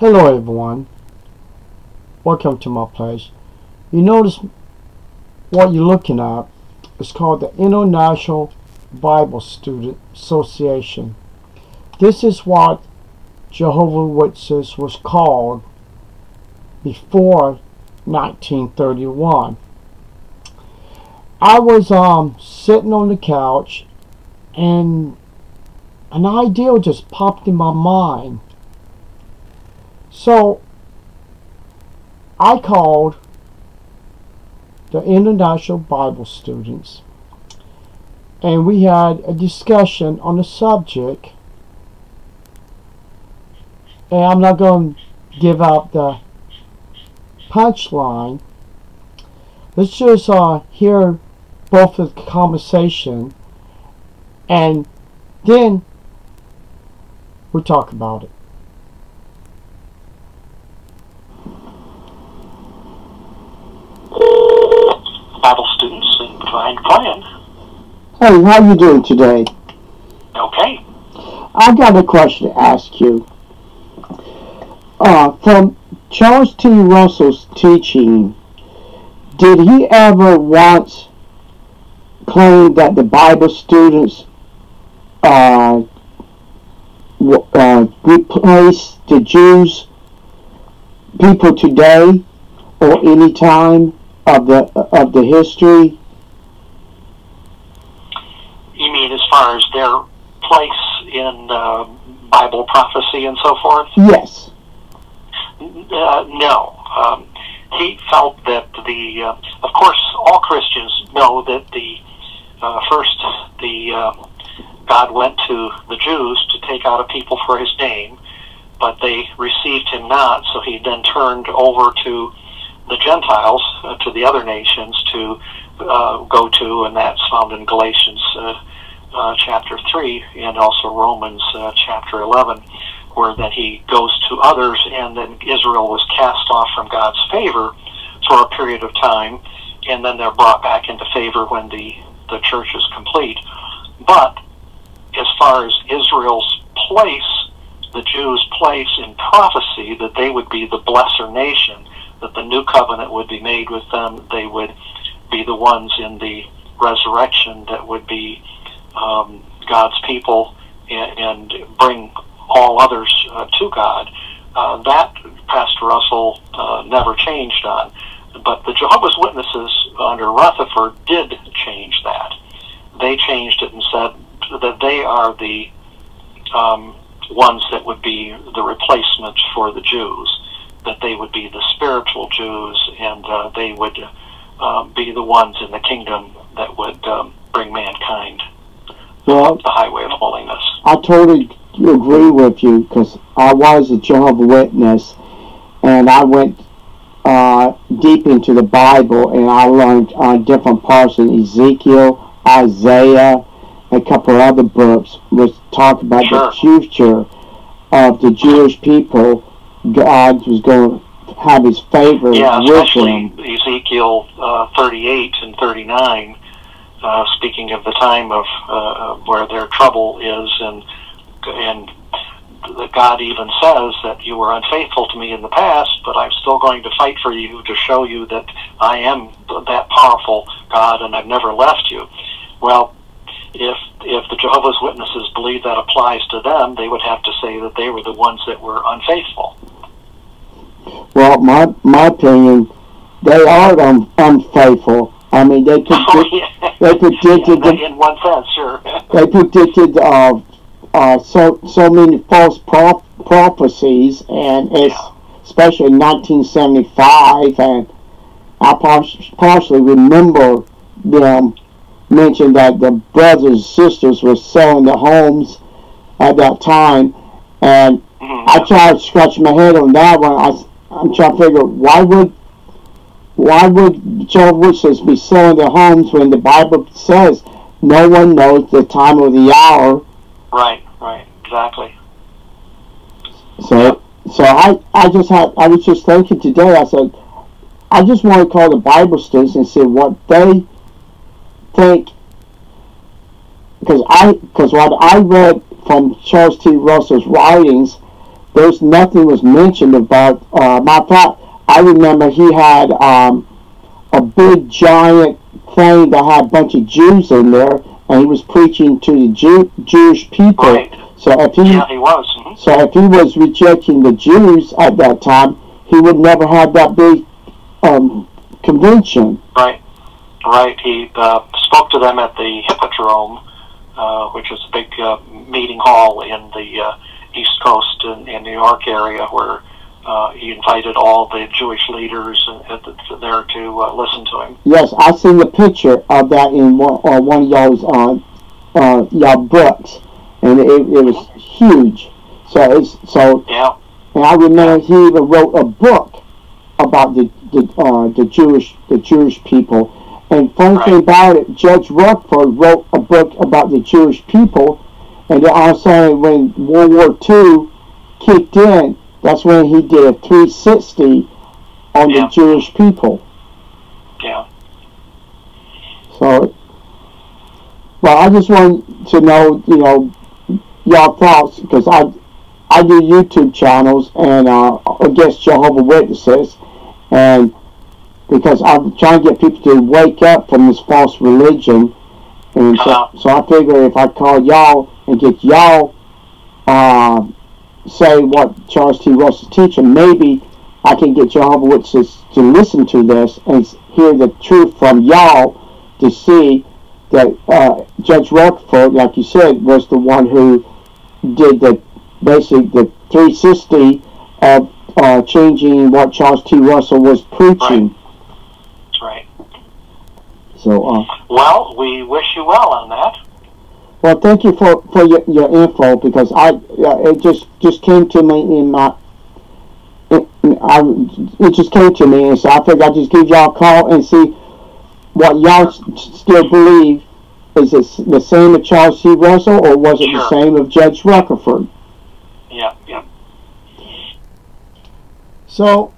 Hello everyone, welcome to my place. You notice what you're looking at is called the International Bible Student Association. This is what Jehovah's Witnesses was called before 1931. I was sitting on the couch and an idea just popped in my mind. So I called the International Bible Students and we had a discussion on the subject, and I'm not going to give out the punchline. Let's just hear both of the conversation and then we'll talk about it. Bible students and trying to plan. Hey, how you doing today? Okay. I got a question to ask you. From Charles T. Russell's teaching, did he ever once claim that the Bible students replace the Jews people today or any time of the history? You mean as far as their place in Bible prophecy and so forth? Yes. No. He felt that of course, all Christians know that God went to the Jews to take out a people for his name, but they received him not, so he then turned over to the Gentiles, to the other nations to go to, and that's found in Galatians chapter 3 and also Romans chapter 11, where then he goes to others, and then Israel was cast off from God's favor for a period of time, and then they're brought back into favor when the church is complete. But as far as Israel's place, the Jews' place in prophecy, that they would be the blesser nation, that the new covenant would be made with them, they would be the ones in the resurrection that would be God's people and bring all others to God. That Pastor Russell never changed on. But the Jehovah's Witnesses under Rutherford did change that. They changed it and said that they are the ones that would be the replacement for the Jews, that they would be the spiritual Jews, and they would be the ones in the kingdom that would bring mankind up the highway of holiness. I totally agree with you, because I was a Jehovah's Witness, and I went deep into the Bible, and I learned different parts in Ezekiel, Isaiah, a couple of other books which talk about the future of the Jewish people. God was going to have his favor with especially them. Ezekiel 38 and 39, speaking of the time of where their trouble is, and God even says that you were unfaithful to me in the past, but I'm still going to fight for you to show you that I am that powerful God and I've never left you. Well, if the Jehovah's Witnesses believe that applies to them, they would have to say that they were the ones that were unfaithful. Well, my opinion, they are unfaithful. I mean, they predicted in one sense, sure. They predicted so many false prophecies, and it's especially in 1975, and I partially remember them mentioned that the brothers and sisters were selling their homes at that time, and I tried to scratch my head on that one. I'm trying to figure why would Jehovah's Witnesses be selling their homes when the Bible says no one knows the time or the hour. Right, exactly. So I was just thinking today. I said I just want to call the Bible students and see what they think, because what I read from Charles T. Russell's writings there's nothing was mentioned about. Matter of fact, I remember he had a big giant thing that had a bunch of Jews in there, and he was preaching to the Jewish people. Right. So if he, Yeah, he was. Mm-hmm. So if he was rejecting the Jews at that time, he would never have that big convention. Right. Right. He spoke to them at the Hippodrome, which is a big meeting hall in the East Coast in New York area, where he invited all the Jewish leaders there to listen to him. Yes, I seen the picture of that in one of y'all books, and it was huge. So yeah. And I remember he even wrote a book about the Jewish people. And funny thing about it, Judge Rutherford wrote a book about the Jewish people, and then also when World War II kicked in, that's when he did a 360 on the Jewish people. Yeah. So, well, I just want to know, y'all thoughts, because I do YouTube channels and against Jehovah's Witnesses, and because I'm trying to get people to wake up from this false religion, and so I figure if I call y'all and get y'all say what Charles T. Russell's teaching, maybe I can get Jehovah's Witnesses to listen to this and hear the truth from y'all, to see that Judge Rutherford, like you said, was the one who did basically the 360 of changing what Charles T. Russell was preaching. That's right. So, well, we wish you well on that. Well, thank you for your info, because it just came to me in my it just came to me, and so I figured I'd just give y'all a call and see what y'all still believe. Is it the same of Charles T. Russell, or was it the same of Judge Rutherford? Yeah. So,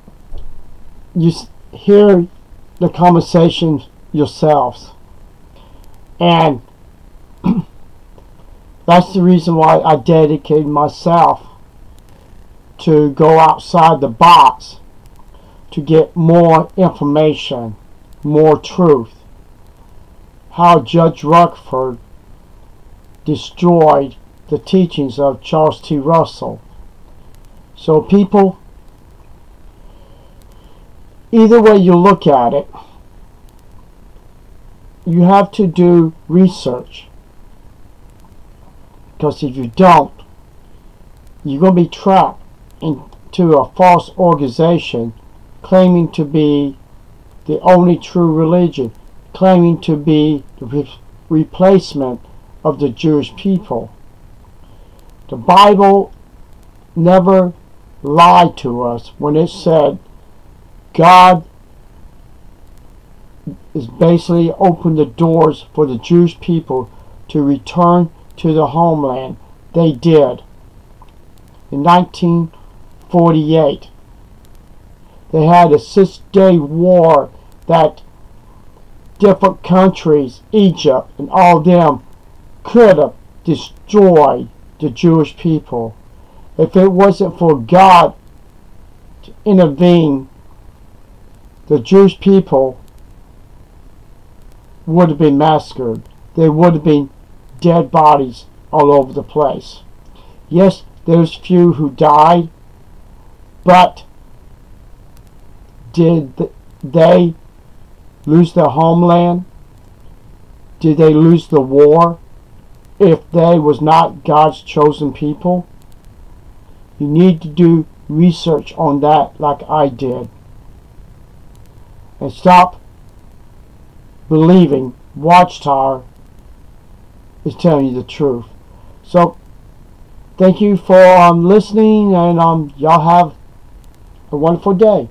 you hear the conversation yourselves, and that's the reason why I dedicated myself to go outside the box to get more information, more truth. How Judge Rutherford destroyed the teachings of Charles T. Russell. So people, either way you look at it, you have to do research. Because if you don't, you're going to be trapped into a false organization claiming to be the only true religion, claiming to be the replacement of the Jewish people. The Bible never lied to us when it said God is basically opened the doors for the Jewish people to return to the homeland. They did. In 1948, they had a 6-day war that different countries, Egypt and all them, could have destroyed the Jewish people. If it wasn't for God to intervene, the Jewish people would have been massacred. There would have been dead bodies all over the place. Yes, there's few who died, but did they lose their homeland? Did they lose the war if they was not God's chosen people? You need to do research on that like I did, and stop believing Watchtower is telling you the truth. So thank you for listening, and y'all have a wonderful day.